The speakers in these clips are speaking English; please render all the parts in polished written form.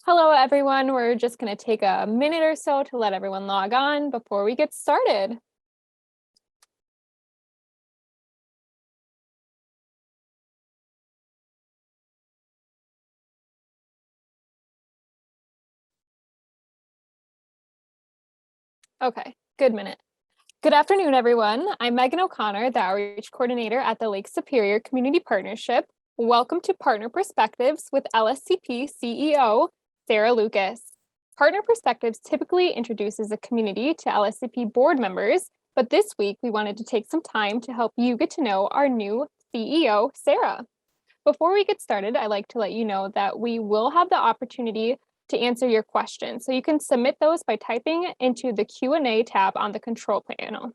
Hello, everyone. We're just going to take a minute or so to let everyone log on before we get started. Okay, good minute. Good afternoon, everyone. I'm Megan O'Connor, the Outreach Coordinator at the Lake Superior Community Partnership. Welcome to Partner Perspectives with LSCP CEO, Sarah Lucas. Partner Perspectives typically introduces a community to LSCP board members, but this week we wanted to take some time to help you get to know our new CEO, Sarah. Before we get started, I'd like to let you know that we will have the opportunity to answer your questions. So you can submit those by typing into the Q&A tab on the control panel.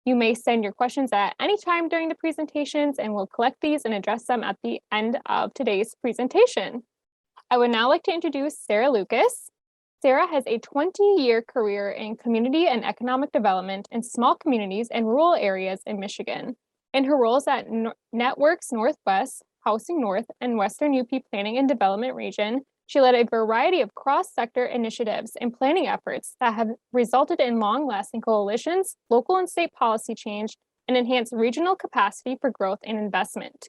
You may send your questions at any time during the presentations, and we'll collect these and address them at the end of today's presentation. I would now like to introduce Sarah Lucas. Sarah has a 20-year career in community and economic development in small communities and rural areas in Michigan. In her roles at Networks Northwest, Housing North, and Western UP Planning and Development Region, she led a variety of cross-sector initiatives and planning efforts that have resulted in long-lasting coalitions, local and state policy change, and enhanced regional capacity for growth and investment.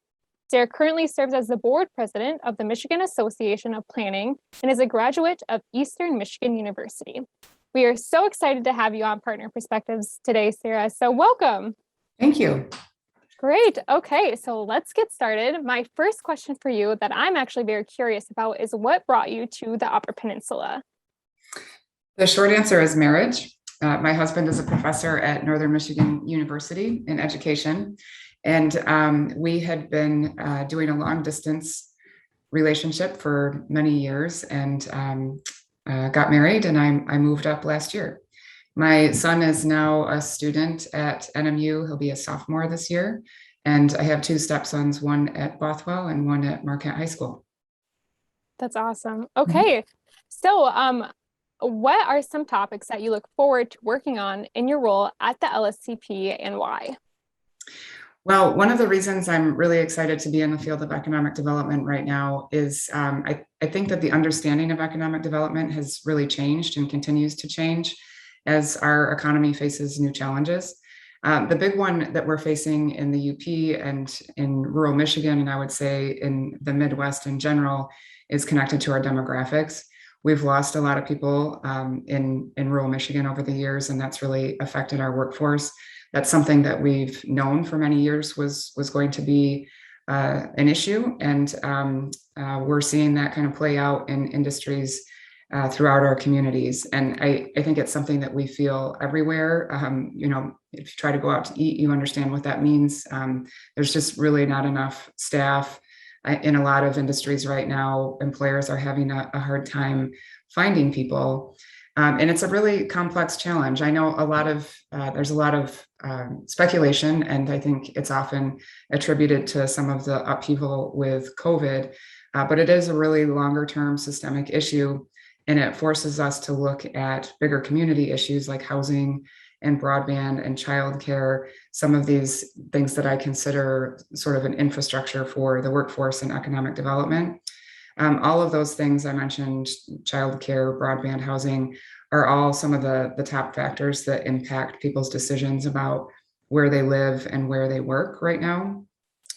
Sarah currently serves as the board president of the Michigan Association of Planning and is a graduate of Eastern Michigan University. We are so excited to have you on Partner Perspectives today, Sarah. So welcome. Thank you. Great. Okay, so let's get started. My first question for you that I'm actually very curious about is what brought you to the Upper Peninsula? The short answer is marriage. My husband is a professor at Northern Michigan University in education, and we had been doing a long distance relationship for many years and got married, and I moved up last year. My son is now a student at NMU. He'll be a sophomore this year. And I have two stepsons, one at Bothwell and one at Marquette High School. That's awesome. Okay. So what are some topics that you look forward to working on in your role at the LSCP and why? Well, one of the reasons I'm really excited to be in the field of economic development right now is I think that the understanding of economic development has really changed and continues to change as our economy faces new challenges. The big one that we're facing in the UP and in rural Michigan, and I would say in the Midwest in general, is connected to our demographics. We've lost a lot of people in rural Michigan over the years, and that's really affected our workforce. That's something that we've known for many years was going to be an issue, and we're seeing that kind of play out in industries throughout our communities. And I think it's something that we feel everywhere. If you try to go out to eat, you understand what that means. There's just really not enough staff in a lot of industries right now. Employers are having a hard time finding people. And it's a really complex challenge. I know there's a lot of speculation, and I think it's often attributed to some of the upheaval with COVID, but it is a really longer term systemic issue. And it forces us to look at bigger community issues like housing and broadband and childcare, some of these things that I consider sort of an infrastructure for the workforce and economic development. All of those things I mentioned, childcare, broadband, housing, are all some of the top factors that impact people's decisions about where they live and where they work right now.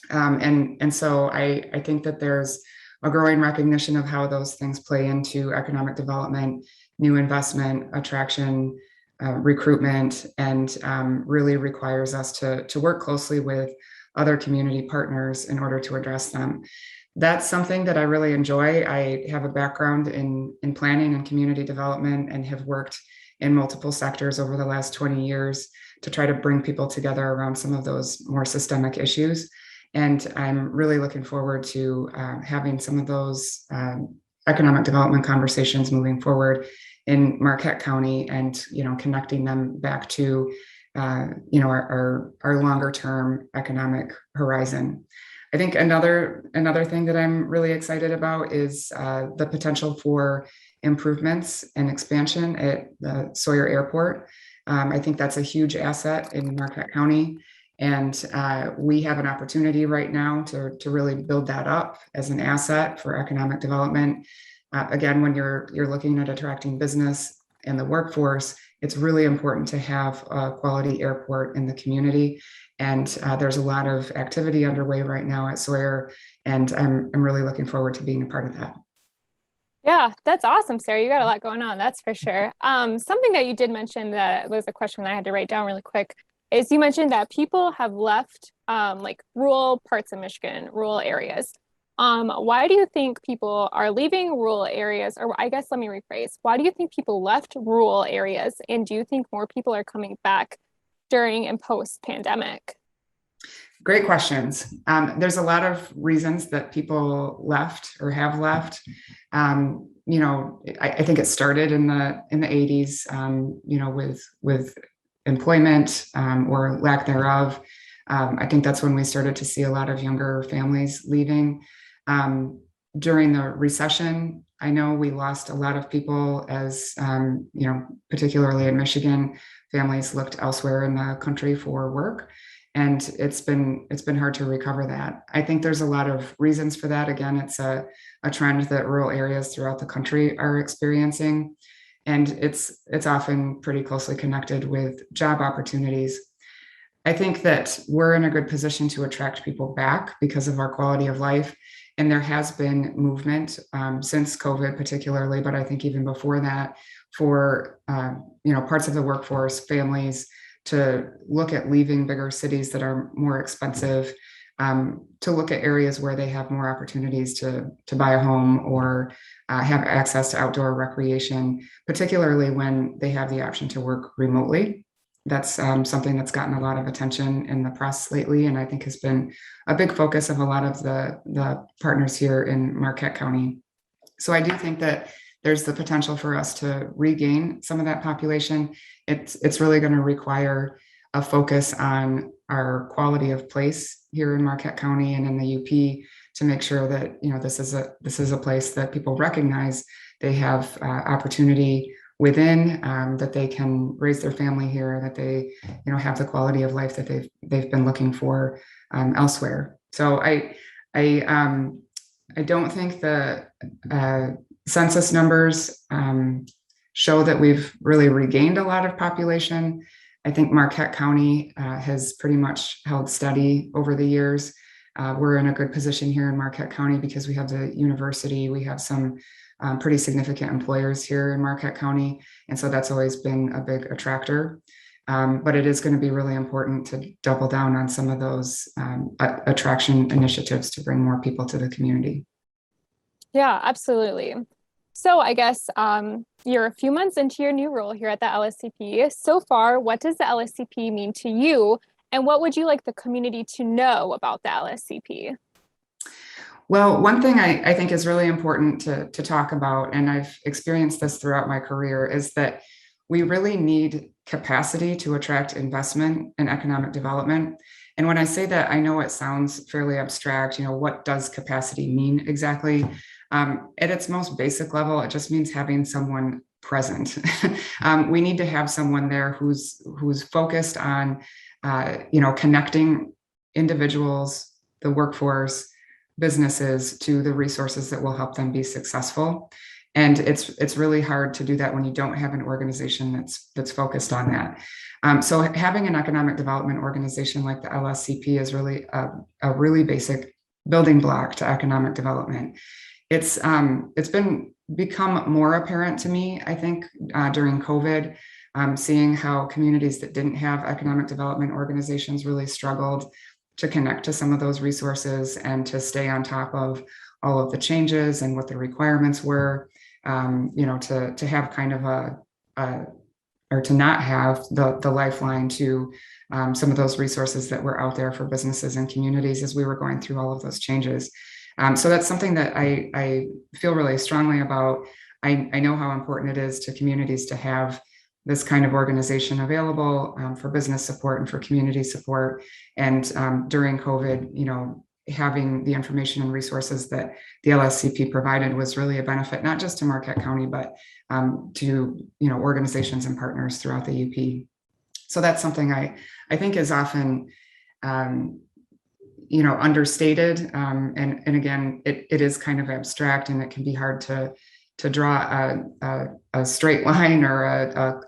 And so I think that there's a growing recognition of how those things play into economic development, new investment, attraction, recruitment, and really requires us to work closely with other community partners in order to address them. That's something that I really enjoy. I have a background in planning and community development and have worked in multiple sectors over the last 20 years to try to bring people together around some of those more systemic issues. And I'm really looking forward to having some of those economic development conversations moving forward in Marquette County, and connecting them back to our longer term economic horizon. I think another thing that I'm really excited about is the potential for improvements and expansion at the Sawyer Airport. I think that's a huge asset in Marquette County. And we have an opportunity right now to really build that up as an asset for economic development. Again, when you're looking at attracting business and the workforce, it's really important to have a quality airport in the community. And there's a lot of activity underway right now at Sawyer, and I'm really looking forward to being a part of that. Yeah, that's awesome, Sarah. You got a lot going on, that's for sure. Something that you did mention that was a question that I had to write down really quick is you mentioned that people have left like rural parts of Michigan, rural areas. Why do you think people are leaving rural areas? Or I guess let me rephrase. Why do you think people left rural areas? And do you think more people are coming back during and post pandemic? Great questions. There's a lot of reasons that people left or have left. I think it started in the 80s. With employment or lack thereof. I think that's when we started to see a lot of younger families leaving. During the recession, I know we lost a lot of people as particularly in Michigan, families looked elsewhere in the country for work. And it's been hard to recover that. I think there's a lot of reasons for that. Again, it's a trend that rural areas throughout the country are experiencing. And it's often pretty closely connected with job opportunities. I think that we're in a good position to attract people back because of our quality of life. And there has been movement since COVID, particularly, but I think even before that, for parts of the workforce, families to look at leaving bigger cities that are more expensive, to look at areas where they have more opportunities to buy a home or have access to outdoor recreation, particularly when they have the option to work remotely. That's something that's gotten a lot of attention in the press lately, and I think has been a big focus of a lot of the partners here in Marquette County. So I do think that there's the potential for us to regain some of that population. It's really going to require a focus on our quality of place here in Marquette County and in the UP to make sure that this is a place that people recognize they have opportunity within, that they can raise their family here, that they have the quality of life that they've been looking for elsewhere. So I don't think the census numbers show that we've really regained a lot of population. I think Marquette County has pretty much held steady over the years. We're in a good position here in Marquette County because we have the university, we have some pretty significant employers here in Marquette County. And so that's always been a big attractor. But it is going to be really important to double down on some of those attraction initiatives to bring more people to the community. Yeah, absolutely. So I guess you're a few months into your new role here at the LSCP. So far, what does the LSCP mean to you? And what would you like the community to know about the LSCP? Well, one thing I think is really important to talk about, and I've experienced this throughout my career, is that we really need capacity to attract investment and economic development. And when I say that, I know it sounds fairly abstract. What does capacity mean exactly? At its most basic level, it just means having someone present. We need to have someone there who's focused on, connecting individuals, the workforce, businesses to the resources that will help them be successful. And it's really hard to do that when you don't have an organization that's focused on that. So having an economic development organization like the LSCP is really a really basic building block to economic development. It's become more apparent to me, I think, during COVID, seeing how communities that didn't have economic development organizations really struggled to connect to some of those resources and to stay on top of all of the changes and what the requirements were, to have kind of or to not have the lifeline to some of those resources that were out there for businesses and communities as we were going through all of those changes. So that's something that I feel really strongly about. I know how important it is to communities to have this kind of organization available for business support and for community support. And during COVID, having the information and resources that the LSCP provided was really a benefit, not just to Marquette County, but to organizations and partners throughout the UP. So that's something I think is often understated. And again, it is kind of abstract and it can be hard to to draw a straight line or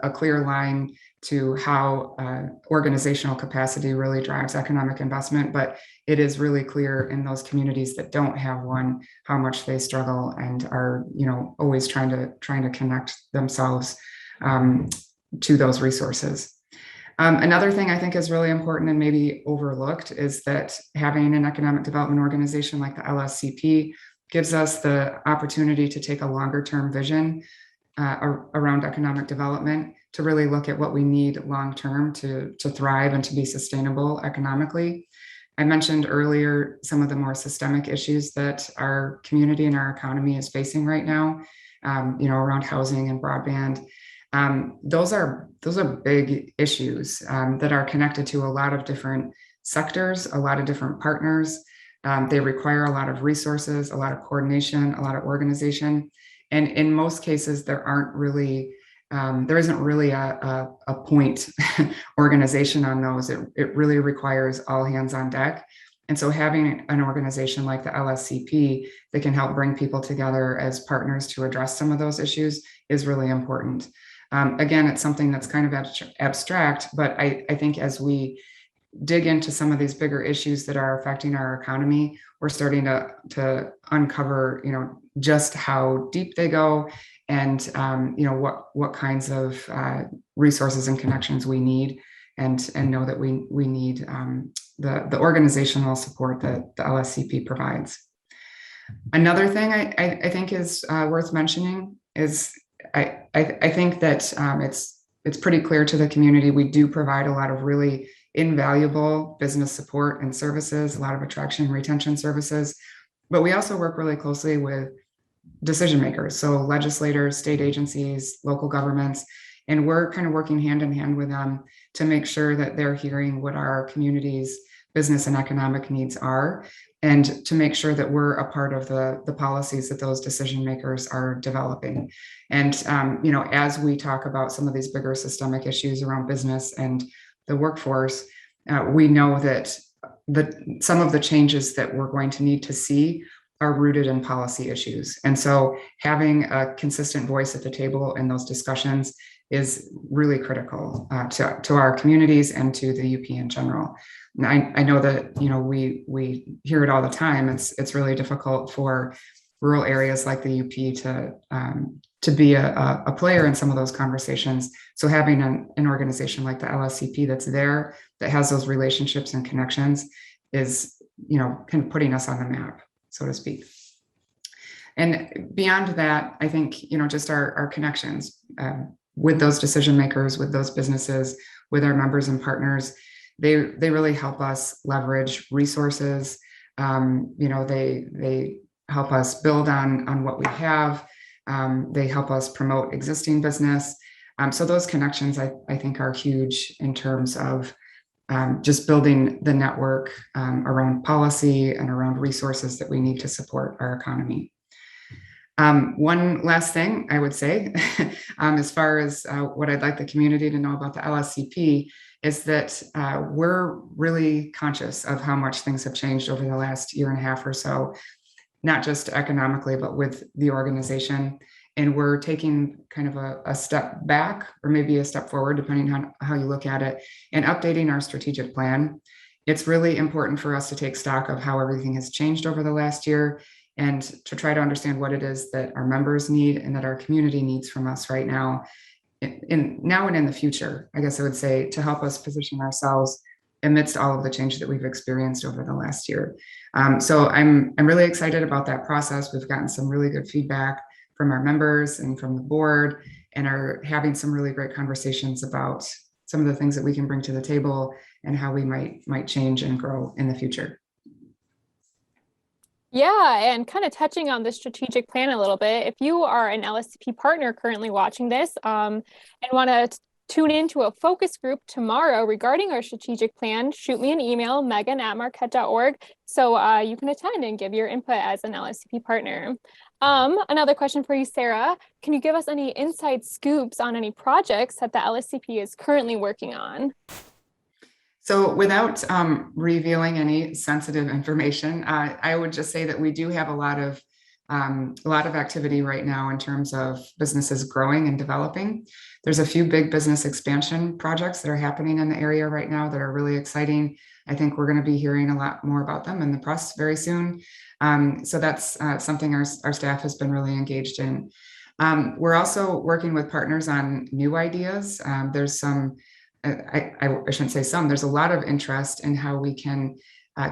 a clear line to how organizational capacity really drives economic investment, but it is really clear in those communities that don't have one how much they struggle and are, always trying to connect themselves to those resources. Another thing I think is really important and maybe overlooked is that having an economic development organization like the LSCP gives us the opportunity to take a longer term vision around economic development, to really look at what we need long term to thrive and to be sustainable economically. I mentioned earlier some of the more systemic issues that our community and our economy is facing right now, around housing and broadband. Those are big issues that are connected to a lot of different sectors, a lot of different partners. They require a lot of resources, a lot of coordination, a lot of organization. And in most cases, there isn't really a point organization on those. It really requires all hands on deck. And so having an organization like the LSCP that can help bring people together as partners to address some of those issues is really important. Again, it's something that's kind of abstract, but I think as we dig into some of these bigger issues that are affecting our economy, we're starting to uncover, just how deep they go and, what kinds of resources and connections we need, and know that we need the organizational support that the LSCP provides. Another thing I think is worth mentioning is I think that it's pretty clear to the community we do provide a lot of really invaluable business support and services, a lot of attraction and retention services, but we also work really closely with decision makers, so legislators, state agencies, local governments, and we're kind of working hand in hand with them to make sure that they're hearing what our community's business and economic needs are, and to make sure that we're a part of the policies that those decision makers are developing. And as we talk about some of these bigger systemic issues around business and the workforce, we know that some of the changes that we're going to need to see are rooted in policy issues. And so having a consistent voice at the table in those discussions is really critical to our communities and to the UP in general. And I know that, we hear it all the time. It's really difficult for rural areas like the UP to be a player in some of those conversations. So having an organization like the LSCP that's there, that has those relationships and connections, is, kind of putting us on the map, so to speak. And beyond that, I think, just our connections with those decision makers, with those businesses, with our members and partners, they really help us leverage resources. They help us build on what we have. They help us promote existing business. So those connections, I think, are huge in terms of just building the network around policy and around resources that we need to support our economy. One last thing I would say, as far as what I'd like the community to know about the LSCP, is that we're really conscious of how much things have changed over the last year and a half or so, not just economically, but with the organization. And we're taking kind of a step back, or maybe a step forward, depending on how you look at it, and updating our strategic plan. It's really important for us to take stock of how everything has changed over the last year, and to try to understand what it is that our members need and that our community needs from us right now, now and in the future, I guess I would say, to help us position ourselves amidst all of the change that we've experienced over the last year. So I'm really excited about that process. We've gotten some really good feedback from our members and from the board, and are having some really great conversations about some of the things that we can bring to the table and how we might change and grow in the future. Yeah, and kind of touching on the strategic plan a little bit, if you are an LSCP partner currently watching this and want to tune into a focus group tomorrow regarding our strategic plan, shoot me an email, megan@marquette.org, so you can attend and give your input as an LSCP partner. Another question for you, Sarah. Can you give us any inside scoops on any projects that the LSCP is currently working on? So without revealing any sensitive information, I would just say that we do have a lot of A lot of activity right now in terms of businesses growing and developing. There's a few big business expansion projects that are happening in the area right now that are really exciting. I think we're going to be hearing a lot more about them in the press very soon. So that's something our staff has been really engaged in. We're also working with partners on new ideas. There's some, I shouldn't say some, there's a lot of interest in how we can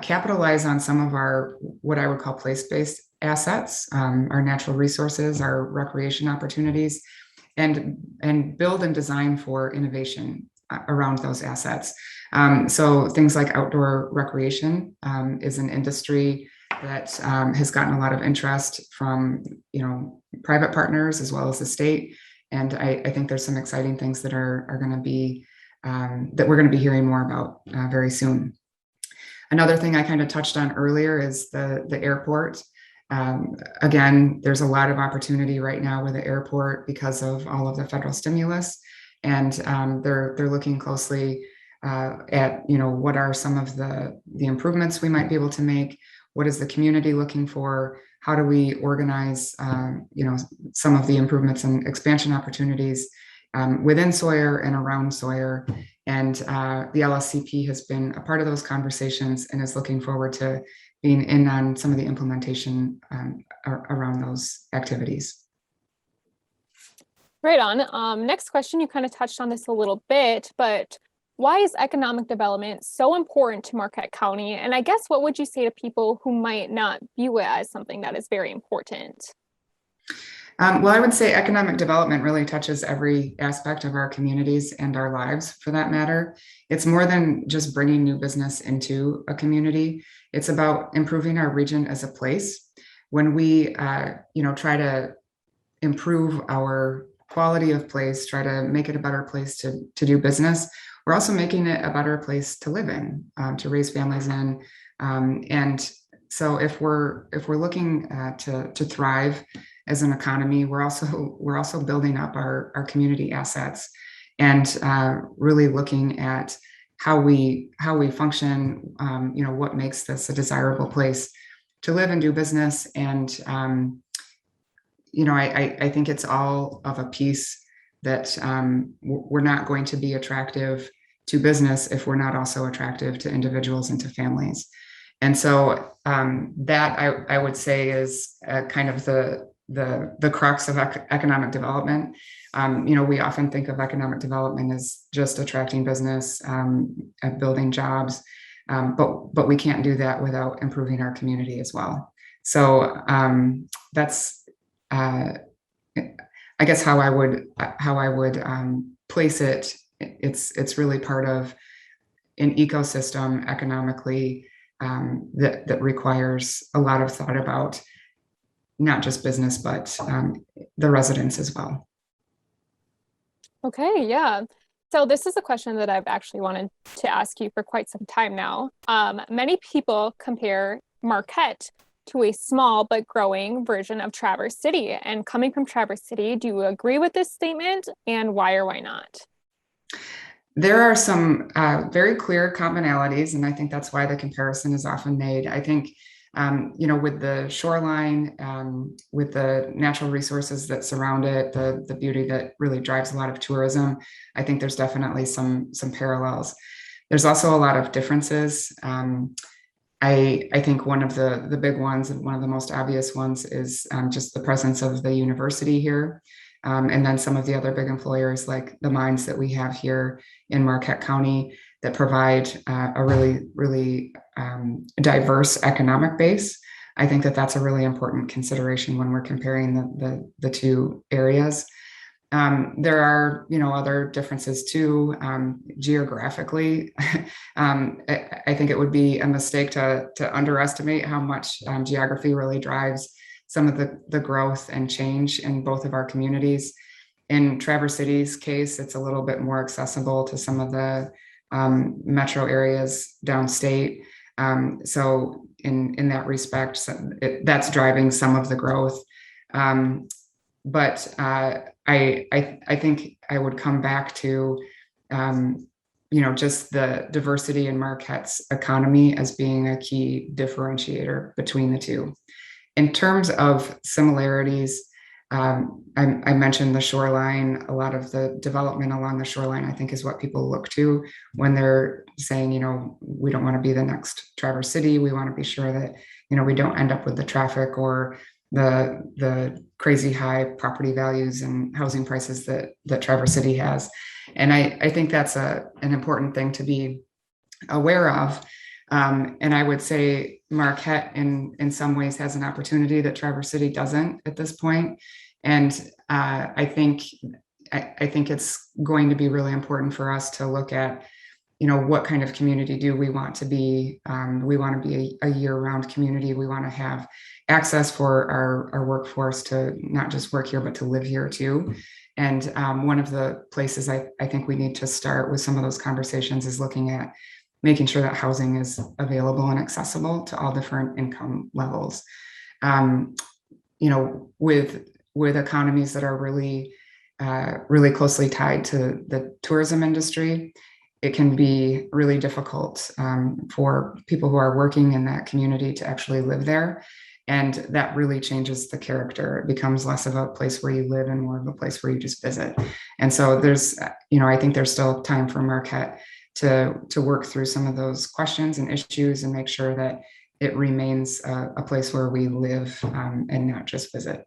capitalize on some of our, what I would call place-based assets, our natural resources, our recreation opportunities, and build and design for innovation around those assets. So things like outdoor recreation is an industry that has gotten a lot of interest from, private partners as well as the state. And I think there's some exciting things that are going to be, that we're going to be hearing more about very soon. Another thing I kind of touched on earlier is the airport. Again, there's a lot of opportunity right now with the airport because of all of the federal stimulus, and they're looking closely at what are some of the improvements we might be able to make. What is the community looking for? How do we organize some of the improvements and expansion opportunities within Sawyer and around Sawyer? And the LSCP has been a part of those conversations and is looking forward to being in on some of the implementation around those activities. Right on. Next question, you kind of touched on this a little bit, but why is economic development so important to Marquette County? And I guess what would you say to people who might not view it as something that is very important? Well, I would say economic development really touches every aspect of our communities and our lives, for that matter. It's more than just bringing new business into a community. It's about improving our region as a place. When we, try to improve our quality of place, try to make it a better place to do business, we're also making it a better place to live in, to raise families in. And so if we're looking to thrive as an economy, we're also building up our community assets and really looking at how we function, what makes this a desirable place to live and do business. And I think it's all of a piece that we're not going to be attractive to business if we're not also attractive to individuals and to families. And so that I would say is kind of the crux of economic development. We often think of economic development as just attracting business, building jobs, but we can't do that without improving our community as well. So that's, I guess, how I would place it. It's really part of an ecosystem economically that requires a lot of thought about not just business, but the residents as well. Okay, yeah. So this is a question that I've actually wanted to ask you for quite some time now. Many people compare Marquette to a small but growing version of Traverse City. And coming from Traverse City, do you agree with this statement, and why or why not? There are some very clear commonalities, and I think that's why the comparison is often made. I think, with the shoreline, with the natural resources that surround it, the beauty that really drives a lot of tourism, I think there's definitely some parallels. There's also a lot of differences. I think one of the big ones and one of the most obvious ones is just the presence of the university here. And then some of the other big employers like the mines that we have here in Marquette County that provide a really, really diverse economic base. I think that that's a really important consideration when we're comparing the two areas. There are, other differences too, geographically. I think it would be a mistake to underestimate how much geography really drives some of the growth and change in both of our communities. In Traverse City's case, it's a little bit more accessible to some of the metro areas downstate. So in that respect, that's driving some of the growth. But I think I would come back to, just the diversity in Marquette's economy as being a key differentiator between the two. In terms of similarities, I mentioned the shoreline. A lot of the development along the shoreline, I think, is what people look to when they're saying, we don't want to be the next Traverse City. We want to be sure that, we don't end up with the traffic or the crazy high property values and housing prices that Traverse City has. And I think that's an important thing to be aware of. And I would say Marquette in some ways has an opportunity that Traverse City doesn't at this point. And I think it's going to be really important for us to look at, what kind of community do we want to be? We want to be a year-round community. We want to have access for our workforce to not just work here, but to live here too. And one of the places I think we need to start with some of those conversations is looking at making sure that housing is available and accessible to all different income levels. With economies that are really, really closely tied to the tourism industry, it can be really difficult for people who are working in that community to actually live there. And that really changes the character. It becomes less of a place where you live and more of a place where you just visit. And so there's, I think there's still time for Marquette to work through some of those questions and issues and make sure that it remains a place where we live and not just visit.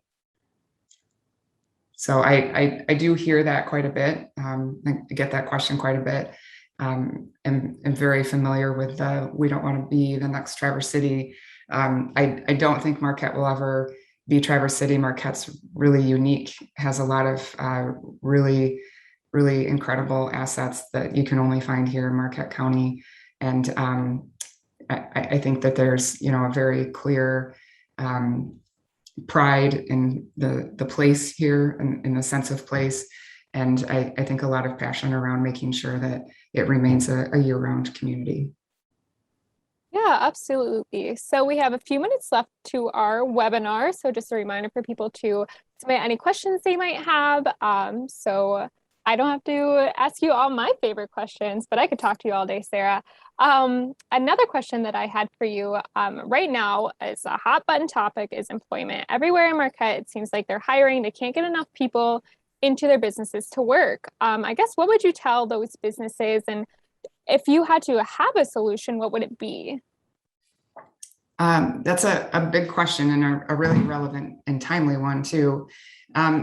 So I do hear that quite a bit. I get that question quite a bit. I'm very familiar with we don't want to be the next Traverse City. I don't think Marquette will ever be Traverse City. Marquette's really unique, has a lot of really, really incredible assets that you can only find here in Marquette County. And I think that there's, a very clear pride in the place here and in the sense of place. And I think a lot of passion around making sure that it remains a year-round community. Yeah, absolutely. So we have a few minutes left to our webinar. So just a reminder for people to submit any questions they might have. So I don't have to ask you all my favorite questions, but I could talk to you all day, Sarah. Another question that I had for you right now is a hot button topic is employment. Everywhere in Marquette, it seems like they're hiring. They can't get enough people into their businesses to work. I guess, what would you tell those businesses? And if you had to have a solution, what would it be? That's a big question and a really relevant and timely one too.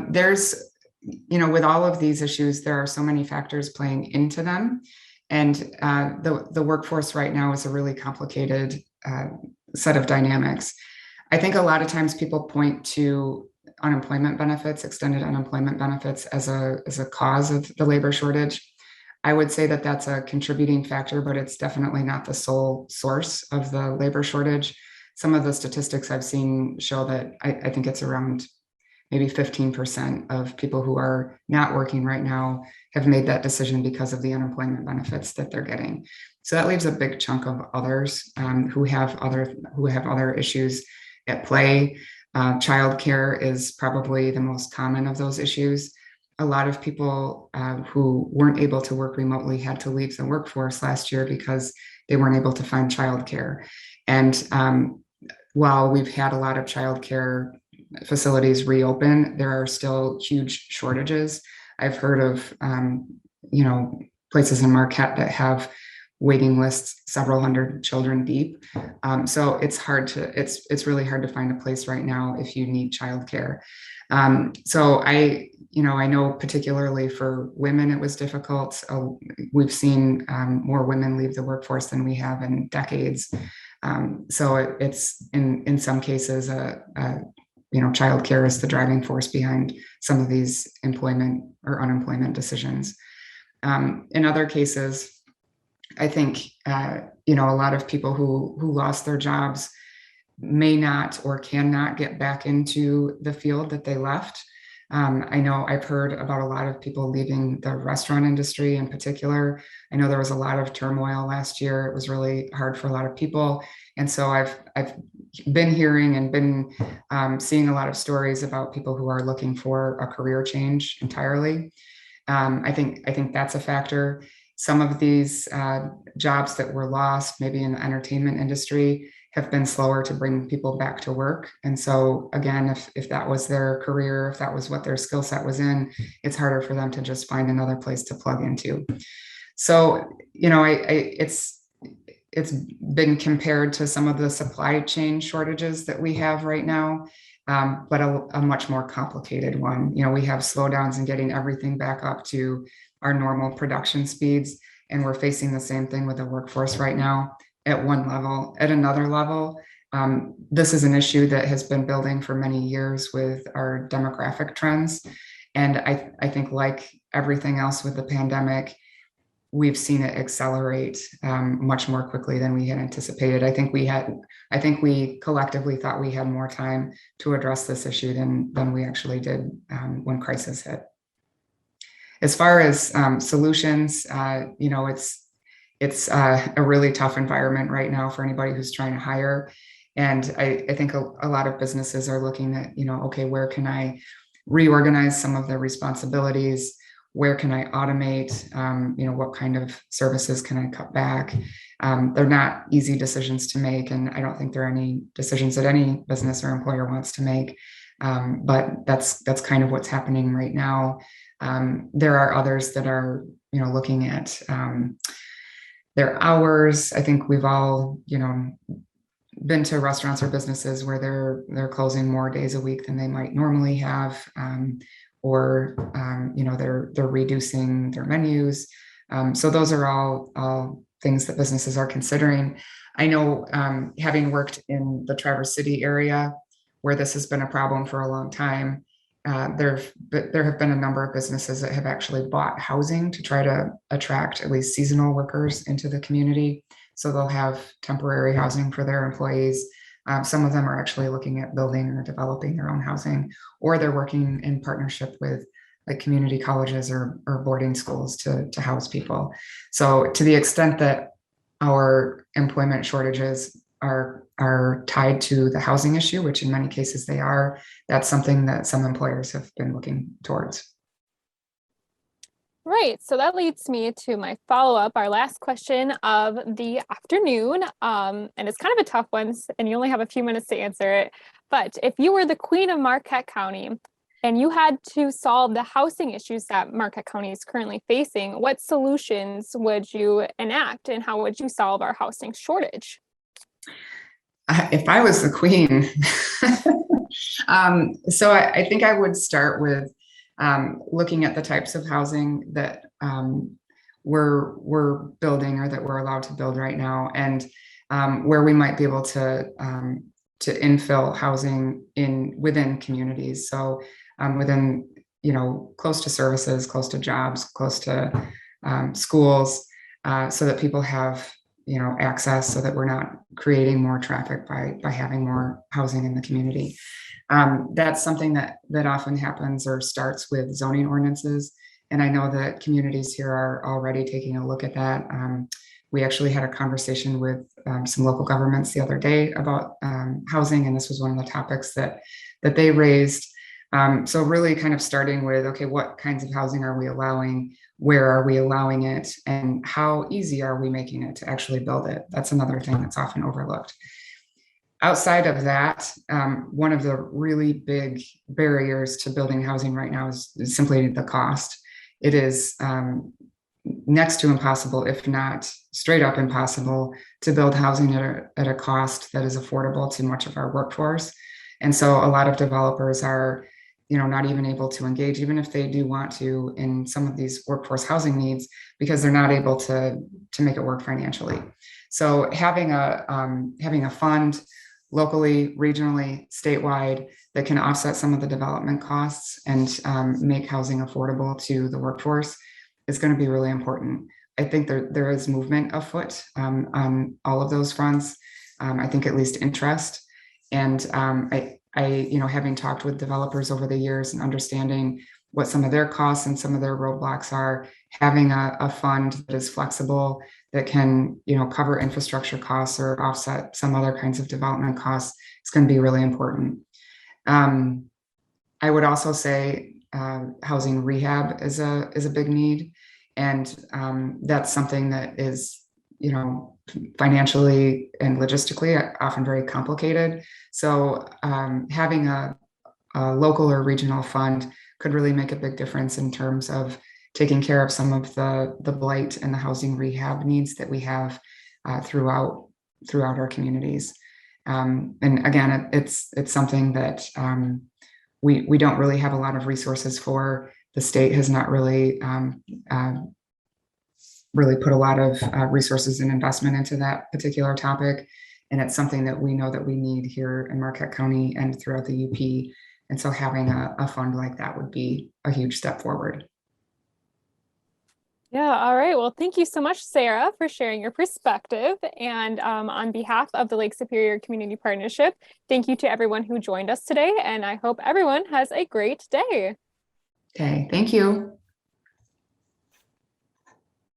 There's, with all of these issues, there are so many factors playing into them. And the workforce right now is a really complicated set of dynamics. I think a lot of times people point to unemployment benefits, extended unemployment benefits as a cause of the labor shortage. I would say that that's a contributing factor, but it's definitely not the sole source of the labor shortage. Some of the statistics I've seen show that I think it's around maybe 15% of people who are not working right now have made that decision because of the unemployment benefits that they're getting. So that leaves a big chunk of others who have other issues at play. Childcare is probably the most common of those issues. A lot of people who weren't able to work remotely had to leave the workforce last year because they weren't able to find childcare. And while we've had a lot of childcare facilities reopen, there are still huge shortages. I've heard of, places in Marquette that have waiting lists several hundred children deep. So it's really hard to find a place right now if you need childcare. So I know particularly for women, it was difficult. We've seen more women leave the workforce than we have in decades. So it's in some cases, childcare is the driving force behind some of these employment or unemployment decisions. In other cases, I think, a lot of people who lost their jobs may not or cannot get back into the field that they left. I know I've heard about a lot of people leaving the restaurant industry in particular. I know there was a lot of turmoil last year. It was really hard for a lot of people. And so I've been hearing and been seeing a lot of stories about people who are looking for a career change entirely. I think that's a factor. Some of these jobs that were lost, maybe in the entertainment industry, have been slower to bring people back to work. And so again, if that was their career, if that was what their skill set was in, it's harder for them to just find another place to plug into. So, it's been compared to some of the supply chain shortages that we have right now, but a much more complicated one. We have slowdowns in getting everything back up to our normal production speeds, and we're facing the same thing with the workforce right now at one level. At another level, this is an issue that has been building for many years with our demographic trends. And I think, like everything else with the pandemic, we've seen it accelerate much more quickly than we had anticipated. I think we collectively thought we had more time to address this issue than we actually did when crisis hit. As far as solutions, it's a really tough environment right now for anybody who's trying to hire. And I think a lot of businesses are looking at, okay, where can I reorganize some of the responsibilities? Where can I automate? What kind of services can I cut back? They're not easy decisions to make, and I don't think there are any decisions that any business or employer wants to make. But that's kind of what's happening right now. There are others that are, looking at their hours. I think we've all, been to restaurants or businesses where they're closing more days a week than they might normally have. Or they're reducing their menus. So those are all things that businesses are considering. I know, having worked in the Traverse City area where this has been a problem for a long time, there have been a number of businesses that have actually bought housing to try to attract at least seasonal workers into the community. So they'll have temporary housing for their employees. Some of them are actually looking at building or developing their own housing, or they're working in partnership with like community colleges or boarding schools to house people. So to the extent that our employment shortages are tied to the housing issue, which in many cases they are, that's something that some employers have been looking towards. Right. So that leads me to my follow-up, our last question of the afternoon. And it's kind of a tough one, and you only have a few minutes to answer it. But if you were the queen of Marquette County and you had to solve the housing issues that Marquette County is currently facing, what solutions would you enact and how would you solve our housing shortage? If I was the queen, so I think I would start with looking at the types of housing that we're building or that we're allowed to build right now, and where we might be able to infill housing within communities. So within, close to services, close to jobs, close to schools, so that people have access, so that we're not creating more traffic by having more housing in the community. That's something that often happens or starts with zoning ordinances. And I know that communities here are already taking a look at that. We actually had a conversation with some local governments the other day about housing, and this was one of the topics that they raised. So really kind of starting with, okay, what kinds of housing are we allowing? Where are we allowing it? And how easy are we making it to actually build it? That's another thing that's often overlooked. Outside of that, one of the really big barriers to building housing right now is simply the cost. It is next to impossible, if not straight up impossible, to build housing at a cost that is affordable to much of our workforce. And so a lot of developers are, not even able to engage, even if they do want to, in some of these workforce housing needs, because they're not able to make it work financially. So having a fund locally, regionally, statewide that can offset some of the development costs and make housing affordable to the workforce is going to be really important. I think there is movement afoot on all of those fronts. I think at least interest. And having talked with developers over the years and understanding what some of their costs and some of their roadblocks are, having a fund that is flexible, that can, cover infrastructure costs or offset some other kinds of development costs is going to be really important. I would also say housing rehab is a big need, and that's something that is financially and logistically often very complicated. So having a local or regional fund could really make a big difference in terms of taking care of some of the blight and the housing rehab needs that we have throughout our communities. And again, it's something that we don't really have a lot of resources for. The state has not really really put a lot of resources and investment into that particular topic. And it's something that we know that we need here in Marquette County and throughout the UP. And so having a fund like that would be a huge step forward. Yeah, all right. Well, thank you so much, Sarah, for sharing your perspective. And on behalf of the Lake Superior Community Partnership, thank you to everyone who joined us today. And I hope everyone has a great day. Okay, thank you.